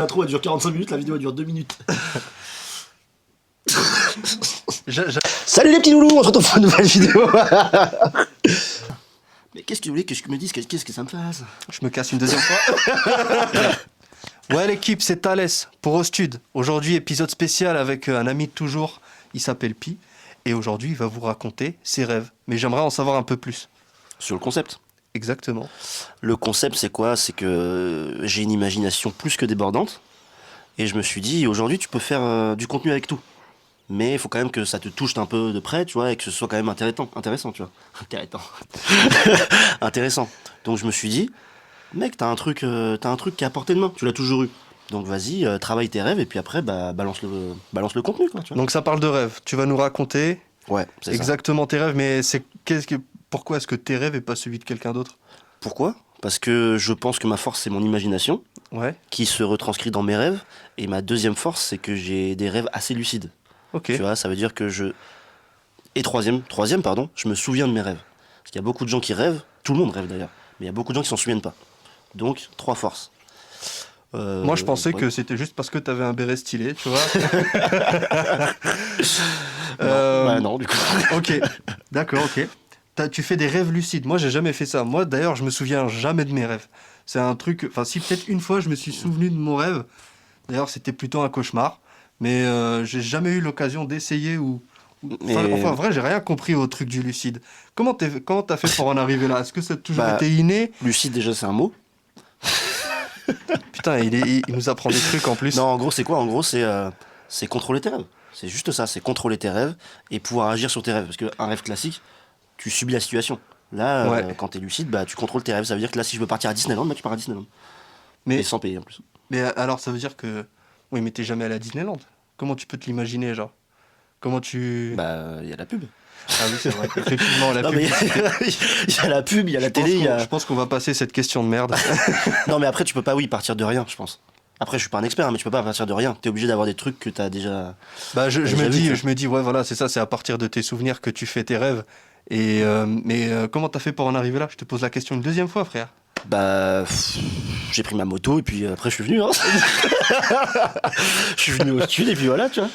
L'intro elle dure 45 minutes, la vidéo elle dure 2 minutes. Salut les petits loulous, on se retrouve pour une nouvelle vidéo. Mais qu'est-ce que tu voulais que je me dise, qu'est-ce que ça me fasse? Je me casse une deuxième fois. Ouais l'équipe, c'est Thalès pour Ostud. Aujourd'hui épisode spécial avec un ami de toujours, il s'appelle Pi. Et aujourd'hui il va vous raconter ses rêves. Mais j'aimerais en savoir un peu plus. Sur le concept. Exactement. Le concept c'est quoi? C'est que j'ai une imagination plus que débordante. Et je me suis dit, aujourd'hui tu peux faire du contenu avec tout. Mais il faut quand même que ça te touche un peu de près, tu vois, et que ce soit quand même intéressant, tu vois. Intéressant. Donc je me suis dit, mec, t'as un truc qui est à portée de main, tu l'as toujours eu. Donc vas-y, travaille tes rêves et puis après, balance le contenu, quoi, tu vois. Donc ça parle de rêves. Tu vas nous raconter Ouais, c'est exactement tes rêves, mais pourquoi est-ce que tes rêves et pas celui de quelqu'un d'autre? Pourquoi? Parce que je pense que ma force, c'est mon imagination, Ouais, qui se retranscrit dans mes rêves. Et ma deuxième force, c'est que j'ai des rêves assez lucides. ok. Tu vois, ça veut dire que Et troisième, pardon, je me souviens de mes rêves. Parce qu'il y a beaucoup de gens qui rêvent, tout le monde rêve d'ailleurs, mais il y a beaucoup de gens qui s'en souviennent pas. Donc, 3 forces. Moi je pensais ouais. que c'était juste parce que t'avais un béret stylé, tu vois. Non, du coup. Ok, d'accord, ok. Tu fais des rêves lucides. Moi, j'ai jamais fait ça. Moi, d'ailleurs, je me souviens jamais de mes rêves. C'est un truc. Enfin, si peut-être une fois, je me suis souvenu de mon rêve. D'ailleurs, c'était plutôt un cauchemar. Mais j'ai jamais eu l'occasion d'essayer Enfin, en vrai, j'ai rien compris au truc du lucide. Comment t'as fait pour en arriver là? Est-ce que ça a toujours été inné? Lucide, déjà, c'est un mot. Putain, il nous apprend des trucs en plus. Non, en gros, c'est quoi? En gros, c'est contrôler tes rêves. C'est juste ça, c'est contrôler tes rêves et pouvoir agir sur tes rêves. Parce qu'un rêve classique, tu subis la situation. Là, Ouais. quand t'es lucide, tu contrôles tes rêves. Ça veut dire que là, si je veux partir à Disneyland, tu pars à Disneyland. Mais, Et sans payer en plus. mais alors, ça veut dire que. Oui, mais t'es jamais allé à Disneyland. Comment tu peux te l'imaginer, genre? Comment tu. Il y a la pub. Ah oui, c'est vrai. Effectivement, la Non, pub. mais il y a la pub, il y a la télé, il y a... Je pense qu'on va passer cette question de merde. Non, mais après, tu peux pas, partir de rien, je pense. Après, je suis pas un expert, hein, mais tu peux pas partir de rien. T'es obligé d'avoir des trucs que t'as déjà... Je déjà vu, tu vois. me dis, ouais, voilà, c'est ça, c'est à partir de tes souvenirs que tu fais tes rêves. Mais comment t'as fait pour en arriver là? Je te pose la question une deuxième fois, frère. J'ai pris ma moto et puis après, je suis venu, hein. Je suis venu au sud et puis voilà, tu vois.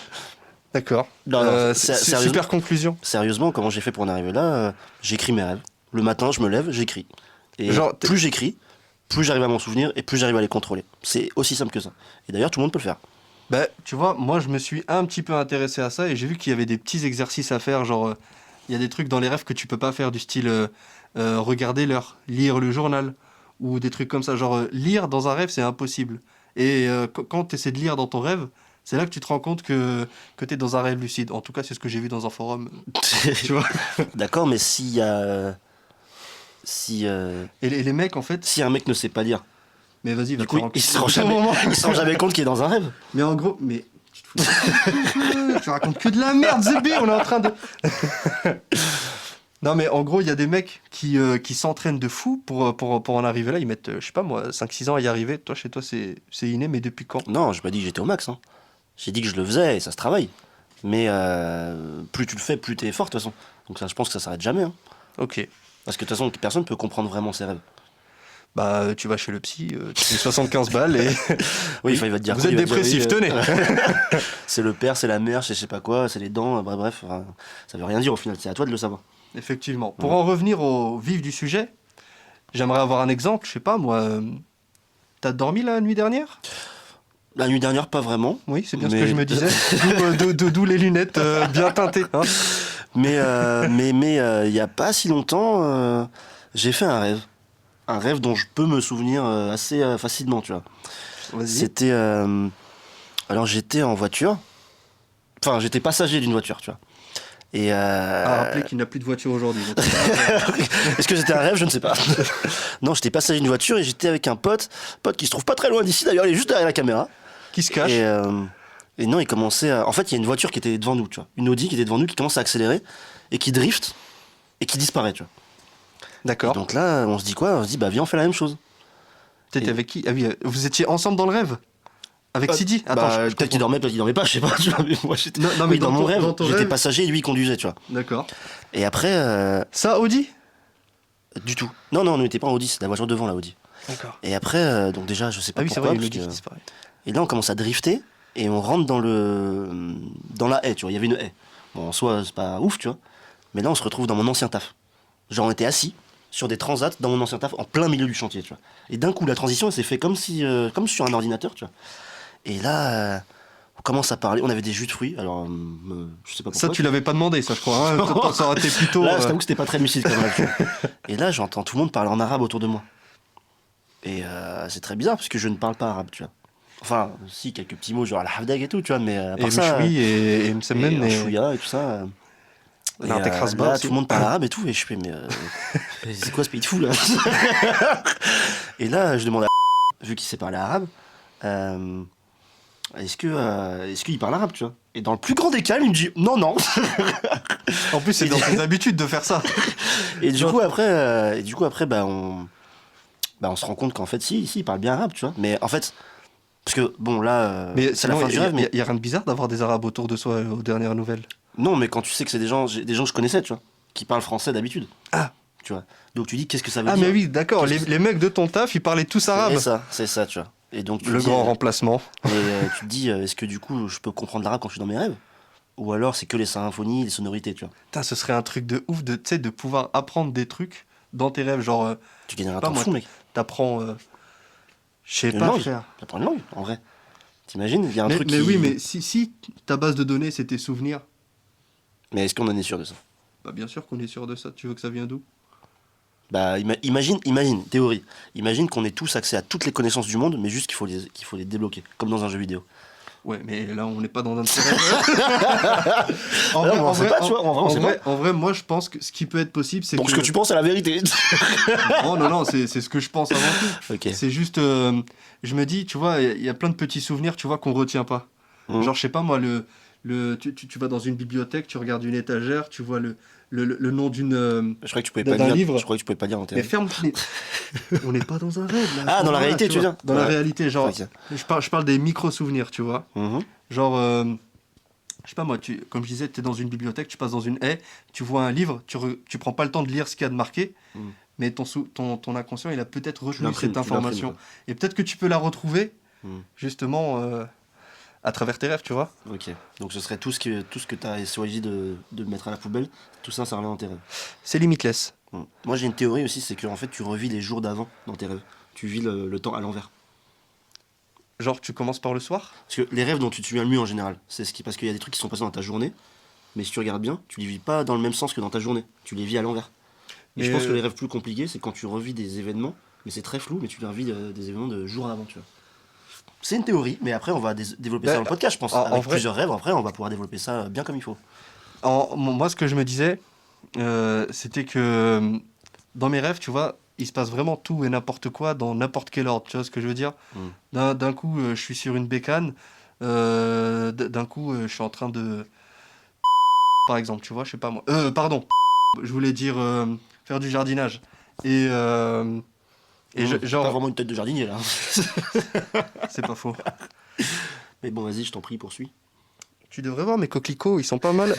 D'accord. Non, C'est sérieusement, super conclusion. sérieusement, comment j'ai fait pour en arriver là? J'écris mes rêves. Le matin, je me lève, j'écris. Et Genre, plus j'écris, plus j'arrive à m'en souvenir et plus j'arrive à les contrôler. C'est aussi simple que ça. Et d'ailleurs, tout le monde peut le faire. tu vois, moi, je me suis un petit peu intéressé à ça et j'ai vu qu'il y avait des petits exercices à faire. Genre, il y a des trucs dans les rêves que tu peux pas faire, du style regarder l'heure, lire le journal ou des trucs comme ça. Genre, lire dans un rêve, c'est impossible. Et quand tu essaies de lire dans ton rêve, c'est là que tu te rends compte que tu es dans un rêve lucide. En tout cas, c'est ce que j'ai vu dans un forum. Tu vois. D'accord, mais s'il y a... Si, Et les mecs, en fait. si un mec ne sait pas lire, Mais vas-y, va du te coup, rendre il se compte. il se rend jamais compte qu'il est dans un rêve. Mais en gros, mais. Tu te fous. Tu racontes que de la merde, Zébi, on est en train de. Non, mais en gros, il y a des mecs qui s'entraînent de fou pour en arriver là. Ils mettent, je sais pas moi, 5-6 ans à y arriver. Toi, chez toi, c'est inné, mais depuis quand? Non, j'ai pas dit que j'étais au max, hein. J'ai dit que je le faisais et ça se travaille. Mais plus tu le fais, plus t'es fort, de toute façon. Donc ça, je pense que ça s'arrête jamais, hein. Ok. Parce que de toute façon, personne ne peut comprendre vraiment ses rêves. Tu vas chez le psy, tu fais 75 balles et. Oui, il va te dire Vous quoi, êtes il va te dire, dépressif, oui, tenez. c'est le père, c'est la mère, je sais pas quoi, c'est les dents, bref, enfin, ça veut rien dire au final, c'est à toi de le savoir. Effectivement. Pour en revenir au vif du sujet, j'aimerais avoir un exemple. Je sais pas moi. T'as dormi la nuit dernière? La nuit dernière, pas vraiment. Oui, c'est bien ce Mais- que je me disais. D'où les lunettes bien teintées. Hein. Mais il y a pas si longtemps, j'ai fait un rêve. Un rêve dont je peux me souvenir assez facilement, tu vois. Vas-y. C'était... alors j'étais en voiture. Enfin, j'étais passager d'une voiture, tu vois. Et À rappeler qu'il n'a plus de voiture aujourd'hui. donc. est-ce que c'était un rêve? Je ne sais pas. Non, j'étais passager d'une voiture et j'étais avec un pote qui se trouve pas très loin d'ici d'ailleurs, il est juste derrière la caméra. Qui se cache. Et non, il commençait à... En fait, il y a une voiture qui était devant nous, tu vois. Une Audi qui était devant nous, qui commence à accélérer et qui drift et qui disparaît, tu vois. Et D'accord. donc là, on se dit quoi? On se dit, viens, on fait la même chose. T'étais et- avec qui? Ah oui, vous étiez ensemble dans le rêve? Avec Sidi? Attends, je peut-être qu'il dormait, peut-être qu'il dormait pas, je sais pas, tu vois. Mais moi, j'étais... Non, mais Oui, dans mon rêve, dans ton j'étais rêve- passager et lui, il conduisait, tu vois. D'accord. Et après, Ça, Audi? du tout. Non, on n'était pas en Audi, c'est la voiture devant, la Audi. D'accord. Et après, donc déjà, je sais pas Ah oui, c'est pourquoi, vrai, il y a parce l'Audi qui que disparaît. Et là, on commence à drifter et on rentre dans la haie, tu vois. Il y avait une haie. Bon, en soi, c'est pas ouf, tu vois. Mais là, on se retrouve dans mon ancien taf. Genre, on était assis sur des transats dans mon ancien taf, en plein milieu du chantier, tu vois. Et d'un coup, la transition, elle s'est fait comme sur un ordinateur, tu vois. Et là, on commence à parler. On avait des jus de fruits. Alors, je sais pas pourquoi. Ça, tu l'avais pas demandé, ça, je crois. Hein. Ça aurait été plutôt. Là, je t'avoue que c'était pas très lucide quand même. Tu vois. Et là, j'entends tout le monde parler en arabe autour de moi. Et c'est très bizarre parce que je ne parle pas arabe, tu vois. Enfin, si, quelques petits mots, genre al-hafdag et tout, tu vois, mais à Et part ça. Mchoui et Msemen. Et chouïa et tout ça. Et Krasba là, aussi. tout le monde parle arabe et tout, et je fais, mais c'est quoi ce pays de fou là? Et là, je demande à vu qu'il sait parler arabe, euh, est-ce qu'il parle arabe, tu vois? Et dans le plus grand des calmes, il me dit non, non. En plus, c'est dans ses habitudes de faire ça. Et du coup, après, bah, on se rend compte qu'en fait, si, il parle bien arabe, tu vois. Mais en fait, parce que, bon, là, Mais c'est la sinon, fin du rêve, mais. il y a rien de bizarre d'avoir des Arabes autour de soi aux dernières nouvelles. Non, mais quand tu sais que c'est des gens que je connaissais, tu vois, qui parlent français d'habitude. Ah. Tu vois. Donc tu dis, qu'est-ce que ça veut Ah, dire? mais oui, d'accord. Les mecs de ton taf, ils parlaient tous arabe. C'est ça, tu vois. Et donc tu Le dis, grand remplacement. et, tu te dis, est-ce que du coup, je peux comprendre l'arabe quand je suis dans mes rêves? Ou alors c'est que les symphonies, les sonorités, tu vois. Putain, ce serait un truc de ouf tu sais, de pouvoir apprendre des trucs dans tes rêves. Genre, Tu gagnerais un pas temps moi, fou, mec. t'apprends. Je sais Une pas, langue. frère. T'apprends une langue, en vrai. T'imagines? Il y a un truc Mais qui. oui, mais si ta base de données, c'est tes souvenirs, Mais est-ce qu'on en est sûr de ça? bah bien sûr qu'on est sûr de ça. Tu veux que ça vienne d'où? Bah, imagine, théorie. Imagine qu'on ait tous accès à toutes les connaissances du monde, mais juste qu'il faut les débloquer, comme dans un jeu vidéo. Ouais, mais là, on n'est pas dans un terrain. On sait pas, tu vois, en vrai, on sait pas. En vrai, moi, je pense que ce qui peut être possible, c'est Donc que... ce que tu penses, c'est la vérité. Non, c'est ce que je pense avant tout. Ok. C'est juste, je me dis, tu vois, il y a plein de petits souvenirs, tu vois, qu'on retient pas. Mhm. Genre, je sais pas, moi, tu vas dans une bibliothèque, tu regardes une étagère, tu vois le nom d'une... Je croyais que tu pouvais D'un pas lire. livre. Je croyais que tu pouvais pas lire en Mais théorie. ferme... On n'est pas dans un rêve, là. à Ah, ce dans la moment-là, réalité, tu veux vois. dire? Dans la Ouais. réalité, genre, Ok. je parle des micro-souvenirs, tu vois. Mhm. Genre, je sais pas moi, comme je disais, tu es dans une bibliothèque, tu passes dans une haie, tu vois un livre, tu prends pas le temps de lire ce qu'il y a de marqué, Mm. mais ton inconscient, il a peut-être Tu retenu l'imprimes, cette tu l'imprimes, information. quoi. Et peut-être que tu peux la retrouver, Mm. justement, à travers tes rêves, tu vois. Ok. Donc ce serait tout ce que tu as choisi de mettre à la poubelle, tout ça, ça revient dans tes rêves. C'est limitless. Mm. Moi, j'ai une théorie aussi, c'est que en fait, tu revis les jours d'avant dans tes rêves. Tu vis le temps à l'envers. Genre, tu commences par le soir. Parce que les rêves dont tu te souviens le mieux en général, parce qu'il y a des trucs qui sont passés dans ta journée, mais si tu regardes bien, tu les vis pas dans le même sens que dans ta journée. Tu les vis à l'envers. Et Mais je pense que les rêves plus compliqués, c'est quand tu revis des événements, mais c'est très flou, mais tu les revis des événements de jours avant, tu vois. C'est une théorie, mais après on va développer ça Bah, dans le podcast, je pense. en Avec vrai- plusieurs rêves, après on va pouvoir développer ça bien comme il faut. Moi, ce que je me disais, c'était que dans mes rêves, tu vois, il se passe vraiment tout et n'importe quoi dans n'importe quel ordre, tu vois ce que je veux dire. D'un coup, je suis sur une bécane, d'un coup, je suis en train de... Par exemple, tu vois, je sais pas moi. Pardon, je voulais dire faire du jardinage. Et Pas genre, vraiment une tête de jardinier là. c'est pas faux. Mais bon, vas-y, je t'en prie, poursuis. Tu devrais voir mes coquelicots, ils sont pas mal.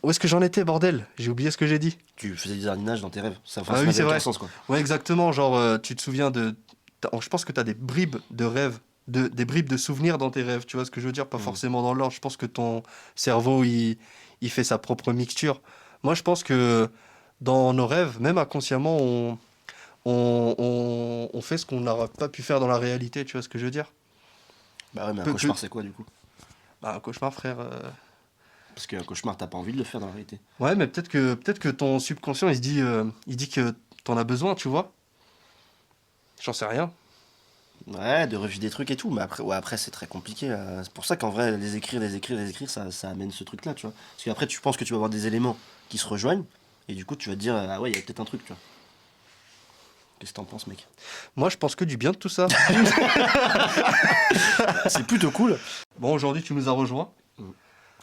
Où est-ce que j'en étais, bordel? J'ai oublié ce que j'ai dit. Tu faisais du jardinage dans tes rêves. Ça, Ah ça oui, n'avait c'est aucun vrai. sens, quoi. Ouais, exactement. Genre, tu te souviens de... Je pense que tu as des bribes de rêves, des bribes de souvenirs dans tes rêves. Tu vois ce que je veux dire? Pas forcément dans l'ordre. Je pense que ton cerveau, il fait sa propre mixture. Moi, je pense que dans nos rêves, même inconsciemment, on fait ce qu'on n'aurait pas pu faire dans la réalité. Tu vois ce que je veux dire? Bah ouais, mais un Peu- cauchemar, peu- c'est quoi du coup? Bah, un cauchemar, frère. Parce qu'un cauchemar, t'as pas envie de le faire dans la réalité. Ouais, mais peut-être que ton subconscient, il dit que t'en as besoin, tu vois? J'en sais rien. Ouais, de revivre des trucs et tout, mais après, ouais, après c'est très compliqué. C'est pour ça qu'en vrai, les écrire, ça amène ce truc-là, tu vois. Parce qu'après, tu penses que tu vas avoir des éléments qui se rejoignent, et du coup, tu vas te dire, ah ouais, il y a peut-être un truc, tu vois. Qu'est-ce que t'en penses, mec? Moi, je pense que du bien de tout ça. C'est plutôt cool. Bon, aujourd'hui, tu nous as rejoints.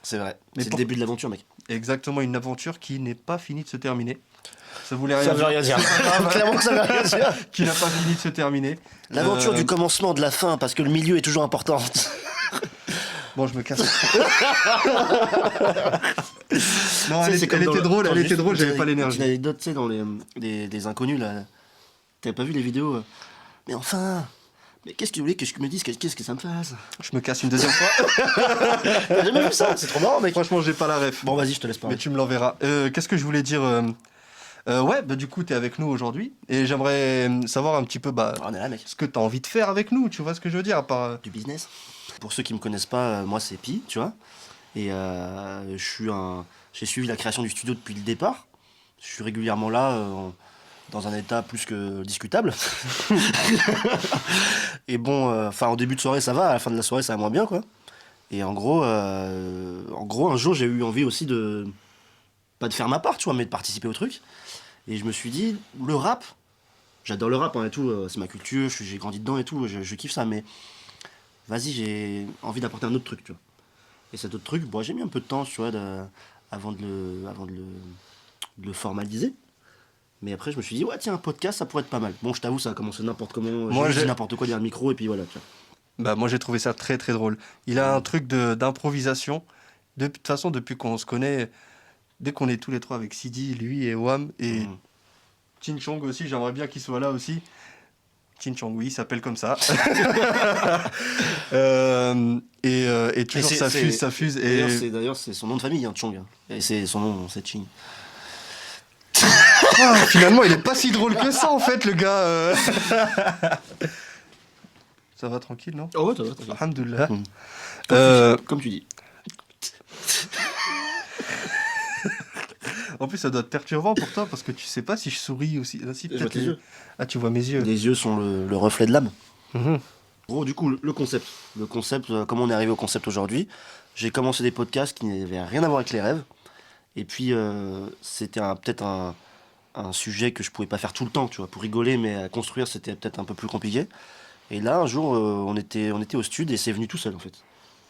C'est vrai. Mais C'est pour- le début de l'aventure, mec. Exactement, une aventure qui n'est pas finie de se terminer. Ça voulait rien Ça veut dire. rien dire. Clairement que ça veut rien dire. Qui n'a pas fini de se terminer. L'aventure du commencement, de la fin, parce que le milieu est toujours important. Bon, je me casse. Non, Tu sais, elle c'est comme était dans le- drôle, attends, elle était juste drôle, j'avais pas Une l'énergie. anecdote, tu sais, dans les inconnus, là. T'avais pas vu les vidéos? Mais enfin, Mais qu'est-ce que vous voulez que je me dise? Qu'est-ce que ça me fasse? Je me casse une deuxième fois. T'as jamais vu ça? C'est trop marrant, mec. Franchement, j'ai pas la ref. Bon, vas-y, je te laisse Mais parler. tu me l'enverras. Qu'est-ce que je voulais dire ouais, bah, du coup, t'es avec nous aujourd'hui. Et j'aimerais savoir un petit peu On est là, mec. ce que t'as envie de faire avec nous. Tu vois ce que je veux dire à part, Du business. Pour ceux qui me connaissent pas, moi c'est Pi, tu vois. Et j'ai suivi la création du studio depuis le départ. Je suis régulièrement là, dans un état plus que discutable. Et bon, en début de soirée ça va, à la fin de la soirée ça va moins bien, quoi. Et en gros, un jour j'ai eu envie aussi de, pas de faire ma part, tu vois, mais de participer au truc. Et je me suis dit, le rap, j'adore le rap, hein, et tout, c'est ma culture, j'ai grandi dedans et tout, je kiffe ça, mais vas-y, j'ai envie d'apporter un autre truc, tu vois. Et cet autre truc, bon, j'ai mis un peu de temps, tu vois, avant de le formaliser. Mais après, je me suis dit, ouais, tiens, un podcast, ça pourrait être pas mal. Bon, je t'avoue, ça a commencé n'importe comment. Moi, J'ai dit j'ai- n'importe quoi derrière le micro, et puis voilà, tu vois. Bah, moi, j'ai trouvé ça très très drôle. Il a un truc d'improvisation. De toute façon, depuis qu'on se connaît, dès qu'on est tous les trois avec Sidi, lui et Wam, et Mhm. Chin Chong aussi, j'aimerais bien qu'il soit là aussi. Chin Chong, oui, il s'appelle comme ça. Et toujours c'est- ça c'est- fuse, ça fuse. Et D'ailleurs, c'est son nom de famille, hein, Chong. Et c'est son nom, c'est Ching. finalement, il est pas si drôle que ça en fait, le gars. Ça va tranquille, non? Oh, ouais, ça va, ça va. Alhamdoulilah. Mhm. Euh, Comme tu dis. En plus, ça doit être perturbant pour toi parce que tu sais pas si je souris aussi. Ah, si, Je vois peut-être tes yeux. Ah, tu vois mes yeux. Les yeux sont le reflet de l'âme. Mhm. Gros, du coup, le concept. Le concept, comment on est arrivé au concept aujourd'hui. J'ai commencé des podcasts qui n'avaient rien à voir avec les rêves. Et puis, c'était peut-être un sujet que je pouvais pas faire tout le temps, tu vois, pour rigoler, mais à construire, c'était peut-être un peu plus compliqué. Et là, un jour, on était au stud et c'est venu tout seul, en fait.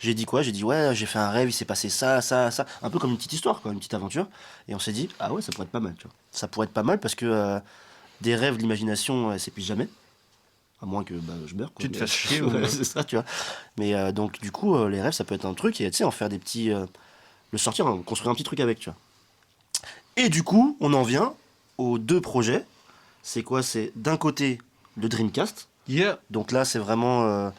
J'ai dit quoi? J'ai dit, ouais, j'ai fait un rêve, il s'est passé ça, ça, ça. Un peu comme une petite histoire, quoi, une petite aventure. Et on s'est dit, ah ouais, ça pourrait être pas mal, tu vois. Ça pourrait être pas mal parce que des rêves, l'imagination, elle s'épuise jamais. À moins que je meure, quoi. Tu te Mais- fasses chier Ouais, ou... c'est ça, tu vois. Mais donc, du coup, les rêves, ça peut être un truc et tu sais, en faire des petits. Le sortir, hein, construire un petit truc avec, tu vois. Et du coup, on en vient aux deux projets. C'est quoi? C'est d'un côté le Dreamcast. Yeah. Donc là, c'est vraiment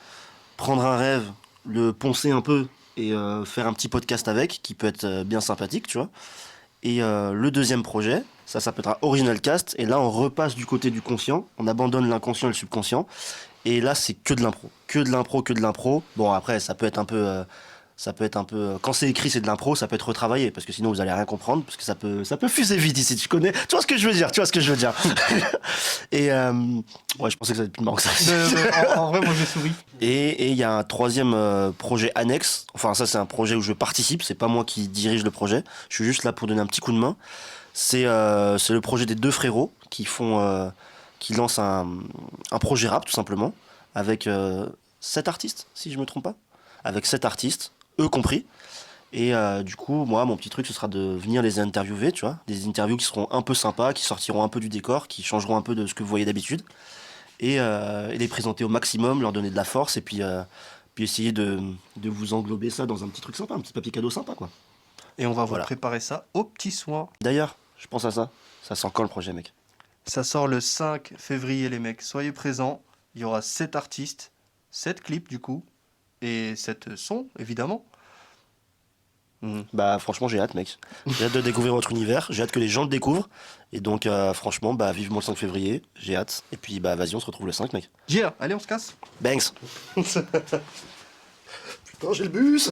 prendre un rêve, le poncer un peu et faire un petit podcast avec, qui peut être bien sympathique, tu vois. Et le deuxième projet, ça s'appellera Original Cast. Et là, on repasse du côté du conscient. On abandonne l'inconscient et le subconscient. Et là, c'est que de l'impro. Que de l'impro, que de l'impro. Bon, après, ça peut être un peu. Quand c'est écrit, c'est de l'impro, ça peut être retravaillé. Parce que sinon, vous allez rien comprendre. Parce que ça peut fuser vite ici, tu connais. Tu vois ce que je veux dire? Tu vois ce que je veux dire? Et. Ouais, je pensais que ça allait être plus marrant que ça. En vrai, moi, je souris. Et il y a un troisième projet annexe. Enfin, ça, c'est un projet où je participe. C'est pas moi qui dirige le projet. Je suis juste là pour donner un petit coup de main. C'est le projet des deux frérots qui lancent un projet rap, tout simplement, avec 7 artistes, si je me trompe pas. Avec 7 artistes, eux compris. Et du coup, moi, mon petit truc, ce sera de venir les interviewer, tu vois. Des interviews qui seront un peu sympas, qui sortiront un peu du décor, qui changeront un peu de ce que vous voyez d'habitude et les présenter au maximum, leur donner de la force et puis essayer de vous englober ça dans un petit truc sympa, un petit papier cadeau sympa, quoi. Et on va vous Voilà. préparer ça aux petits soins. D'ailleurs, je pense à ça. Ça sent quand le projet, mec? Ça sort le 5 février, les mecs. Soyez présents. Il y aura 7 artistes, 7 clips du coup, et 7 sons, évidemment. Bah franchement, j'ai hâte, mec. J'ai hâte de découvrir votre univers, j'ai hâte que les gens le découvrent. Et donc, franchement, bah vivement le 5 février, j'ai hâte. Et puis, bah vas-y, on se retrouve le 5, mec. Yeah, allez, on se casse. Banks. Putain, j'ai le bus.